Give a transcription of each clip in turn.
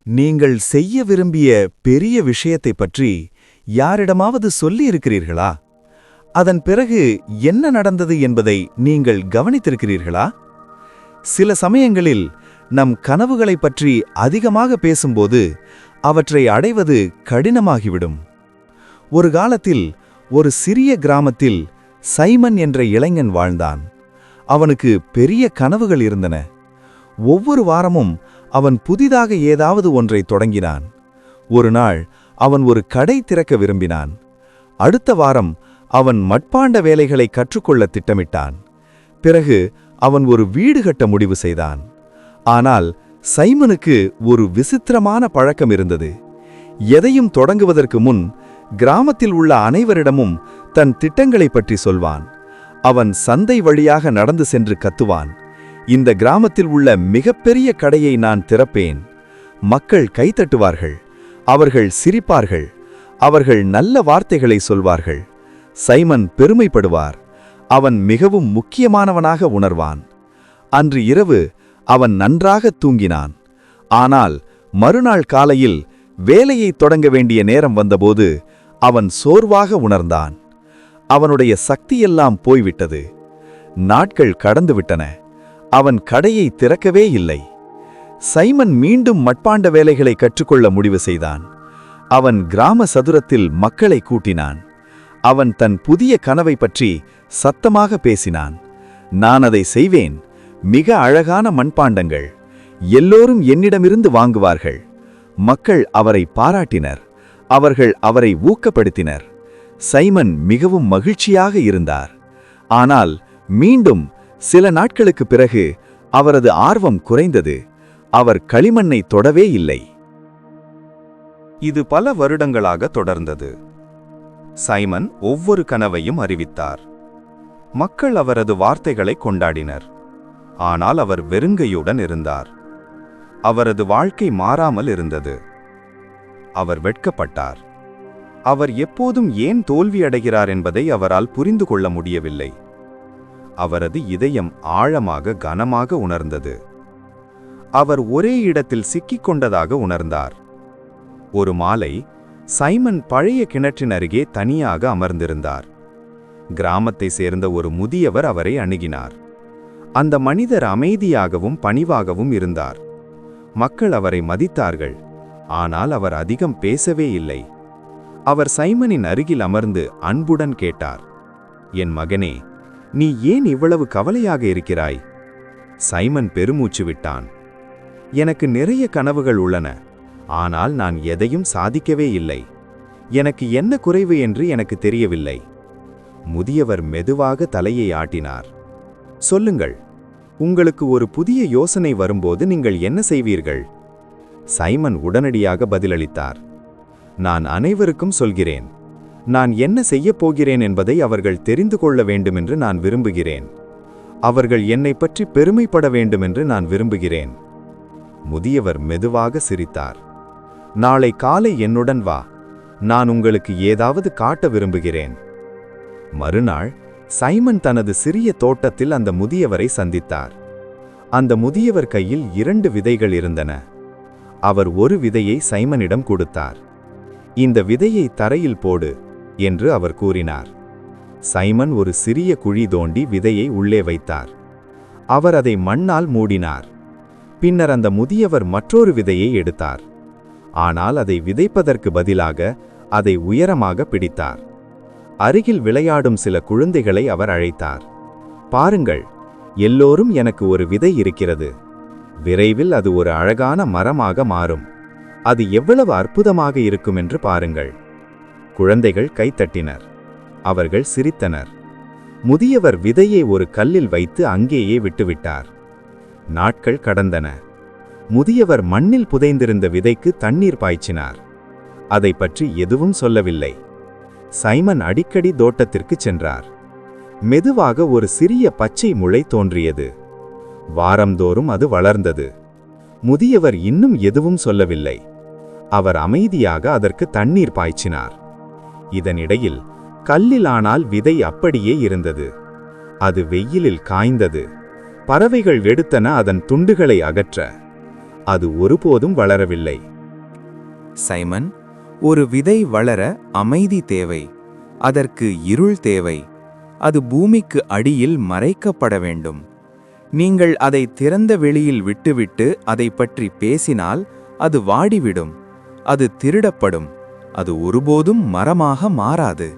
நீங்கள் செய்ய விரும்பிய பெரிய விஷயத்தைப் பற்றி யாரிடமாவது சொல்லியிருக்கிறீர்களா? அதன் பிறகு என்ன நடந்தது என்பதை நீங்கள் கவனித்திருக்கிறீர்களா? சில சமயங்களில் நம் கனவுகளைப் பற்றி அதிகமாக பேசும்போது அவற்றை அடைவது கடினமாகிவிடும். ஒரு காலத்தில் ஒரு சிறிய கிராமத்தில் சைமன் என்ற இளைஞன் வாழ்ந்தான். அவனுக்கு பெரிய கனவுகள் இருந்தன. ஒவ்வொரு வாரமும் அவன் புதிதாக ஏதாவது ஒன்றை தொடங்கினான். ஒரு நாள் அவன் ஒரு கடை திறக்க விரும்பினான். அடுத்த வாரம் அவன் மட்பாண்ட வேலைகளை கற்றுக்கொள்ள திட்டமிட்டான். பிறகு அவன் ஒரு வீடு கட்ட முடிவு செய்தான். ஆனால் சைமனுக்கு ஒரு விசித்திரமான பழக்கம் இருந்தது. எதையும் தொடங்குவதற்கு முன் கிராமத்தில் உள்ள அனைவரிடமும் தன் திட்டங்களைப் பற்றி சொல்வான். அவன் சந்தை வழியாக நடந்து சென்று கத்துவான், இந்த கிராமத்தில் உள்ள மிகப்பெரிய கடையை நான் திறப்பேன். மக்கள் கைத்தட்டுவார்கள், அவர்கள் சிரிப்பார்கள், அவர்கள் நல்ல வார்த்தைகளை சொல்வார்கள். சைமன் பெருமைப்படுவார். அவன் மிகவும் முக்கியமானவனாக உணர்வான். அன்று இரவு அவன் நன்றாக தூங்கினான். ஆனால் மறுநாள் காலையில் வேலையை தொடங்க வேண்டிய நேரம் வந்தபோது அவன் சோர்வாக உணர்ந்தான். அவனுடைய சக்தியெல்லாம் போய்விட்டது. நாட்கள் கடந்துவிட்டன. அவன் கடையை திறக்கவே இல்லை. சைமன் மீண்டும் மட்பாண்ட வேலைகளை கற்றுக்கொள்ள முடிவு செய்தான். அவன் கிராம சதுரத்தில் மக்களை கூட்டினான். அவன் தன் புதிய கனவை பற்றி சத்தமாக பேசினான். நான் அதை செய்வேன். மிக அழகான மண்பாண்டங்கள். எல்லோரும் என்னிடமிருந்து வாங்குவார்கள். மக்கள் அவரை பாராட்டினர். அவர்கள் அவரை ஊக்கப்படுத்தினர். சைமன் மிகவும் மகிழ்ச்சியாக இருந்தார். ஆனால் மீண்டும் சில நாட்களுக்கு பிறகு அவரது ஆர்வம் குறைந்தது. அவர் களிமண்ணை தொடவே இல்லை. இது பல வருடங்களாக தொடர்ந்தது. சைமன் ஒவ்வொரு கனவையும் அறிவித்தார். மக்கள் அவரது வார்த்தைகளை கொண்டாடினர். ஆனால் அவர் வெறுங்கையுடன் இருந்தார். அவரது வாழ்க்கை மாறாமல் இருந்தது. அவர் வெட்கப்பட்டார். அவர் எப்போதும் ஏன் தோல்வியடைகிறார் என்பதை அவரால் புரிந்து கொள்ள முடியவில்லை. அவரது இதயம் ஆழமாக கனமாக உணர்ந்தது. அவர் ஒரே இடத்தில் சிக்கிக் கொண்டதாக உணர்ந்தார். ஒரு மாலை சைமன் பழைய கிணற்றின் அருகே தனியாக அமர்ந்திருந்தார். கிராமத்தை சேர்ந்த ஒரு முதியவர் அவரை அணுகினார். அந்த மனிதர் அமைதியாகவும் பணிவாகவும் இருந்தார். மக்கள் அவரை மதித்தார்கள். ஆனால் அவர் அதிகம் பேசவே இல்லை. அவர் சைமனின் அருகில் அமர்ந்து அன்புடன் கேட்டார், என் மகனே, நீ ஏன் இவ்வளவு கவலையாக இருக்கிறாய்? சைமன் பெருமூச்சு விட்டான். எனக்கு நிறைய கனவுகள் உள்ளன. ஆனால் நான் எதையும் சாதிக்கவே இல்லை. எனக்கு என்ன குறைவு என்று எனக்கு தெரியவில்லை. முதியவர் மெதுவாக தலையை ஆட்டினார். சொல்லுங்கள், உங்களுக்கு ஒரு புதிய யோசனை வரும்போது நீங்கள் என்ன செய்வீர்கள்? சைமன் உடனடியாக பதிலளித்தார். நான் அனைவருக்கும் சொல்கிறேன். நான் என்ன செய்யப் போகிறேன் என்பதை அவர்கள் தெரிந்து கொள்ள வேண்டுமென்று நான் விரும்புகிறேன். அவர்கள் என்னை பற்றி பெருமைப்பட வேண்டுமென்று நான் விரும்புகிறேன். முதியவர் மெதுவாக சிரித்தார். நாளை காலை என்னுடன் வா. நான் உங்களுக்கு ஏதாவது காட்ட விரும்புகிறேன். மறுநாள் சைமன் தனது சிறிய தோட்டத்தில் அந்த முதியவரை சந்தித்தார். அந்த முதியவர் கையில் 2 விதைகள் இருந்தன. அவர் ஒரு விதையை சைமனிடம் கொடுத்தார். இந்த விதையை தரையில் போடு என்று அவர் கூறினார். சைமன் ஒரு சிறிய குழி தோண்டி விதையை உள்ளே வைத்தார். அவர் அதை மண்ணால் மூடினார். பின்னர் அந்த முதியவர் மற்றொரு விதையை எடுத்தார். ஆனால் அதை விதைப்பதற்கு பதிலாக அதை உயரமாக பிடித்தார். அருகில் விளையாடும் சில குழந்தைகளை அவர் அழைத்தார். பாருங்கள், எல்லோரும் எனக்கு ஒரு விதை இருக்கிறது. விரைவில் அது ஒரு அழகான மரமாக மாறும். அது எவ்வளவு அற்புதமாக இருக்கும் என்று பாருங்கள். குழந்தைகள் கைத்தட்டினர். அவர்கள் சிரித்தனர். முதியவர் விதையை ஒரு கல்லில் வைத்து அங்கேயே விட்டுவிட்டார். நாட்கள் கடந்தன. முதியவர் மண்ணில் புதைந்திருந்த விதைக்கு தண்ணீர் பாய்ச்சினார். அதை பற்றி எதுவும் சொல்லவில்லை. சைமன் அடிக்கடி தோட்டத்திற்கு சென்றார். மெதுவாக ஒரு சிறிய பச்சை முளை தோன்றியது. வாரந்தோறும் அது வளர்ந்தது. முதியவர் இன்னும் எதுவும் சொல்லவில்லை. அவர் அமைதியாக அதற்கு தண்ணீர் பாய்ச்சினார். இதனிடையில் கல்லிலானால் விதை அப்படியே இருந்தது. அது வெயிலில் காய்ந்தது. பறவைகள் எடுத்தன அதன் துண்டுகளை அகற்ற. அது ஒருபோதும் வளரவில்லை. சைமன், ஒரு விதை வளர அமைதி தேவை. அதற்கு இருள் தேவை. அது பூமிக்கு அடியில் மறைக்கப்பட வேண்டும். நீங்கள் அதை திறந்த வெளியில் விட்டுவிட்டு அதை பற்றி பேசினால் அது வாடிவிடும். அது திருடப்படும். அது ஒருபோதும் மரமாக மாறாது.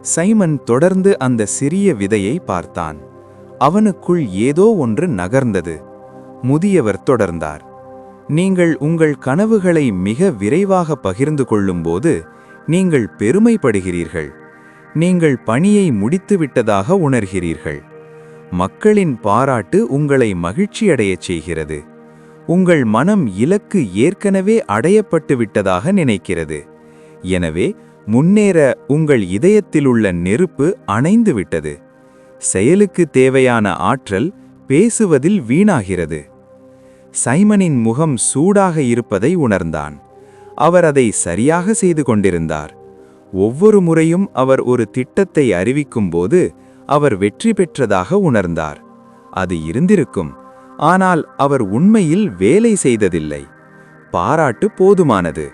சைமன் தொடர்ந்து அந்த சிறிய விதையை பார்த்தான். அவனுக்குள் ஏதோ ஒன்று நகர்ந்தது. முதியவர் தொடர்ந்தார். நீங்கள் உங்கள் கனவுகளை மிக விரைவாக பகிர்ந்து கொள்ளும்போது நீங்கள் பெருமைப்படுகிறீர்கள். நீங்கள் பணியை முடித்துவிட்டதாக உணர்கிறீர்கள். மக்களின் பாராட்டு உங்களை மகிழ்ச்சியடையச் செய்கிறது. உங்கள் மனம் இலக்கு ஏற்கனவே அடையப்பட்டு விட்டதாக நினைக்கிறது. எனவே முன்னேற உங்கள் இதயத்திலுள்ள நெருப்பு அணைந்து விட்டது. செயலுக்கு தேவையான ஆற்றல் பேசுவதில் வீணாகிறது. சைமனின் முகம் சூடாக இருப்பதை உணர்ந்தான். அவர் அதை சரியாக செய்து கொண்டிருந்தார். ஒவ்வொரு முறையும் அவர் ஒரு திட்டத்தை அறிவிக்கும்போது அவர் வெற்றி பெற்றதாக உணர்ந்தார். அது இருந்திருக்கும். ஆனால் அவர் உண்மையில் வேலை செய்ததில்லை. பாராட்டு போதுமானது.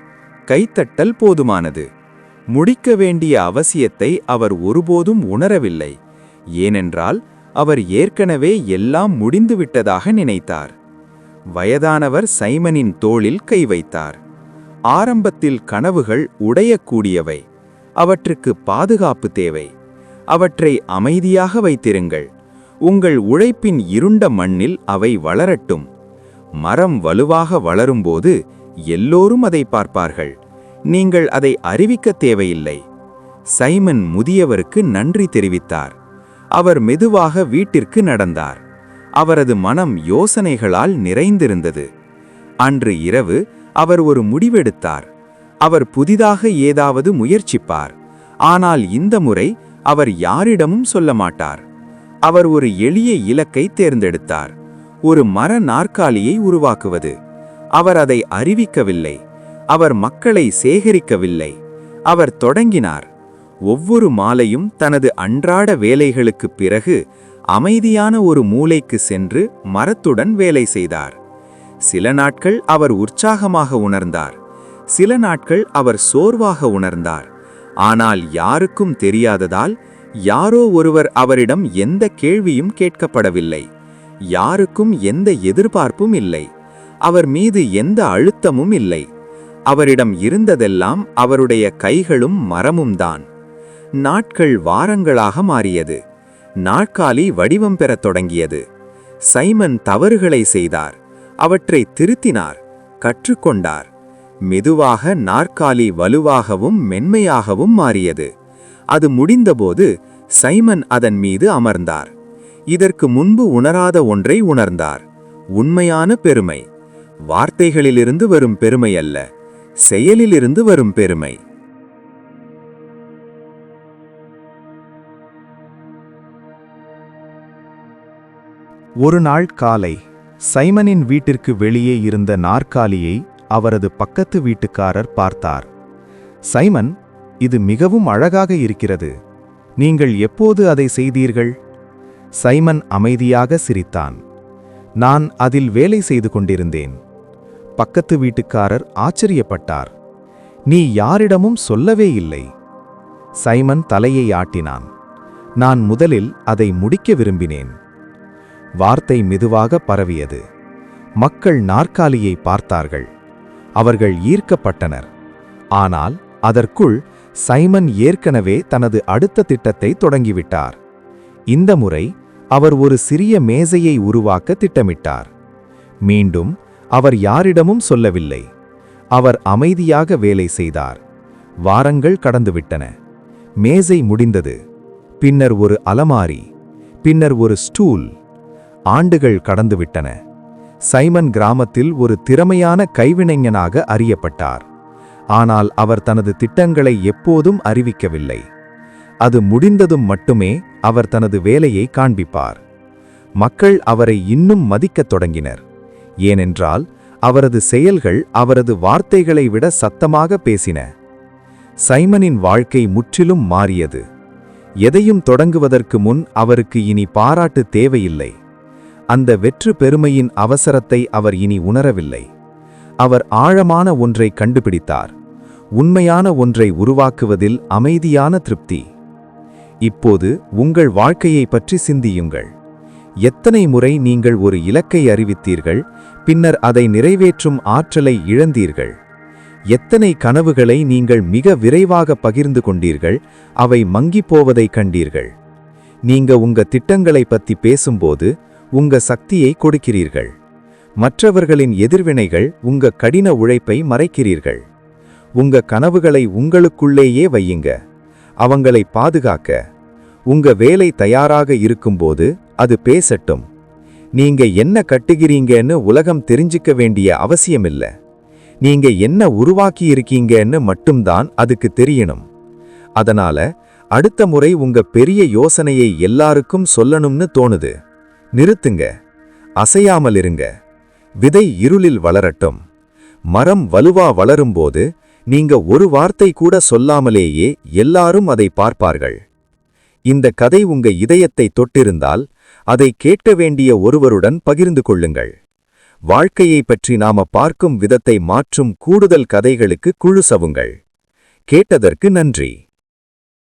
கைத்தட்டல் போதுமானது. முடிக்க வேண்டிய அவசியத்தை அவர் ஒருபோதும் உணரவில்லை. ஏனென்றால் அவர் ஏற்கனவே எல்லாம் முடிந்துவிட்டதாக நினைத்தார். வயதானவர் சைமனின் தோளில் கை வைத்தார். ஆரம்பத்தில் கனவுகள் உடையக்கூடியவை. அவற்றுக்கு பாதுகாப்பு தேவை. அவற்றை அமைதியாக வைத்திருங்கள். உங்கள் உழைப்பின் இருண்ட மண்ணில் அவை வளரட்டும். மரம் வலுவாக வளரும்போது எல்லோரும் அதை பார்ப்பார்கள். நீங்கள் அதை அறிவிக்க தேவையில்லை. சைமன் முதியவருக்கு நன்றி தெரிவித்தார். அவர் மெதுவாக வீட்டிற்கு நடந்தார். அவரது மனம் யோசனைகளால் நிறைந்திருந்தது. அன்று இரவு அவர் ஒரு முடிவெடுத்தார். அவர் புதிதாக ஏதாவது முயற்சிப்பார். ஆனால் இந்த முறை அவர் யாரிடமும் சொல்ல மாட்டார். அவர் ஒரு எளிய இலக்கை தேர்ந்தெடுத்தார். ஒரு மர நாற்காலியை உருவாக்குவது. அவர் அதை அறிவிக்கவில்லை. அவர் மக்களை சேகரிக்கவில்லை. அவர் தொடங்கினார். ஒவ்வொரு மாலையும் தனது அன்றாட வேலைகளுக்குப் பிறகு அமைதியான ஒரு மூலைக்கு சென்று மரத்துடன் வேலை செய்தார். சில நாட்கள் அவர் உற்சாகமாக உணர்ந்தார். சில நாட்கள் அவர் சோர்வாக உணர்ந்தார். ஆனால் யாருக்கும் தெரியாததால் யாரோ ஒருவர் அவரிடம் எந்த கேள்வியும் கேட்கப்படவில்லை. யாருக்கும் எந்த எதிர்பார்ப்பும் இல்லை. அவர் மீது எந்த அழுத்தமும் இல்லை. அவரிடம் இருந்ததெல்லாம் அவருடைய கைகளும் மரமும் தான். நாட்கள் வாரங்களாக மாறியது. நாற்காலி வடிவம் பெறத் தொடங்கியது. சைமன் தவறுகளை செய்தார். அவற்றை திருத்தினார். கற்றுக்கொண்டார். மெதுவாக நாற்காலி வலுவாகவும் மென்மையாகவும் மாறியது. அது முடிந்தபோது சைமன் அதன் மீது அமர்ந்தார். இதற்கு முன்பு உணராத ஒன்றை உணர்ந்தார். உண்மையான பெருமை வார்த்தைகளிலிருந்து வரும் பெருமை அல்ல, செயலிலிருந்து வரும் பெருமை. ஒரு நாள் காலை சைமனின் வீட்டிற்கு வெளியே இருந்த நாற்காலியை அவரது பக்கத்து வீட்டுக்காரர் பார்த்தார். சைமன், இது மிகவும் அழகாக இருக்கிறது. நீங்கள் எப்போது அதை செய்தீர்கள்? சைமன் அமைதியாக சிரித்தான். நான் அதில் வேலை செய்து கொண்டிருந்தேன். பக்கத்து வீட்டுக்காரர் ஆச்சரியப்பட்டார். நீ யாரிடமும் சொல்லவே இல்லை. சைமன் தலையை ஆட்டினான். நான் முதலில் அதை முடிக்க விரும்பினேன். வார்த்தை மெதுவாக பரவியது. மக்கள் நாற்காலியை பார்த்தார்கள். அவர்கள் ஈர்க்கப்பட்டனர். ஆனால் அதற்குள் சைமன் ஏற்கனவே தனது அடுத்த திட்டத்தை தொடங்கிவிட்டார். இந்த முறை அவர் ஒரு சிறிய மேசையை உருவாக்க திட்டமிட்டார். மீண்டும் அவர் யாரிடமும் சொல்லவில்லை. அவர் அமைதியாக வேலை செய்தார். வாரங்கள் கடந்துவிட்டன. மேசை முடிந்தது. பின்னர் ஒரு அலமாரி. பின்னர் ஒரு ஸ்டூல். ஆண்டுகள் கடந்துவிட்டன. சைமன் கிராமத்தில் ஒரு திறமையான கைவினைஞனாக அறியப்பட்டார். ஆனால் அவர் தனது திட்டங்களை எப்போதும் அறிவிக்கவில்லை. அது முடிந்ததும் மட்டுமே அவர் தனது வேலையை காண்பிப்பார். மக்கள் அவரை இன்னும் மதிக்கத் தொடங்கினர். ஏனென்றால் அவரது செயல்கள் அவரது வார்த்தைகளை விட சத்தமாக பேசின. சைமனின் வாழ்க்கை முற்றிலும் மாறியது. எதையும் தொடங்குவதற்கு முன் அவருக்கு இனி பாராட்டு தேவையில்லை. அந்த வெற்று பெருமையின் அவசரத்தை அவர் இனி உணரவில்லை. அவர் ஆழமான ஒன்றை கண்டுபிடித்தார். உண்மையான ஒன்றை உருவாக்குவதில் அமைதியான திருப்தி. இப்போது உங்கள் வாழ்க்கையை பற்றி சிந்தியுங்கள். எத்தனை முறை நீங்கள் ஒரு இலக்கை அறிவித்தீர்கள், பின்னர் அதை நிறைவேற்றும் ஆற்றலை இழந்தீர்கள்? எத்தனை கனவுகளை நீங்கள் மிக விரைவாக பகிர்ந்து கொண்டீர்கள், அவை மங்கிப் போவதை கண்டீர்கள்? நீங்க உங்க திட்டங்களை பத்தி பேசும்போது உங்க சக்தியை கொடுக்கிறீர்கள். மற்றவர்களின் எதிர்வினைகள் உங்க கடின உழைப்பை மறைக்கிறீர்கள். உங்க கனவுகளை உங்களுக்குள்ளேயே வையுங்க, அவங்களை பாதுகாக்க. உங்க வேலை தயாராக இருக்கும்போது அது பேசட்டும். நீங்க என்ன கட்டுகிறீங்கன்னு உலகம் தெரிஞ்சுக்க வேண்டிய அவசியமில்ல. நீங்க என்ன உருவாக்கி இருக்கீங்கன்னு மட்டும்தான் அதுக்கு தெரியணும். அதனால அடுத்த முறை உங்க பெரிய யோசனையை எல்லாருக்கும் சொல்லணும்னு தோணுது, நிறுத்துங்க, அசையாமல் இருங்க. விதை இருளில் வளரட்டும். மரம் வலுவா வளரும்போது நீங்க ஒரு வார்த்தை கூட சொல்லாமலேயே எல்லாரும் அதை பார்ப்பார்கள். இந்த கதை உங்க இதயத்தை தொட்டிருந்தால் அதை கேட்க வேண்டிய ஒருவருடன் பகிர்ந்து கொள்ளுங்கள். வாழ்க்கையை பற்றி நாம பார்க்கும் விதத்தை மாற்றும் கூடுதல் கதைகளுக்கு குழு சவுங்கள். கேட்டதற்கு நன்றி.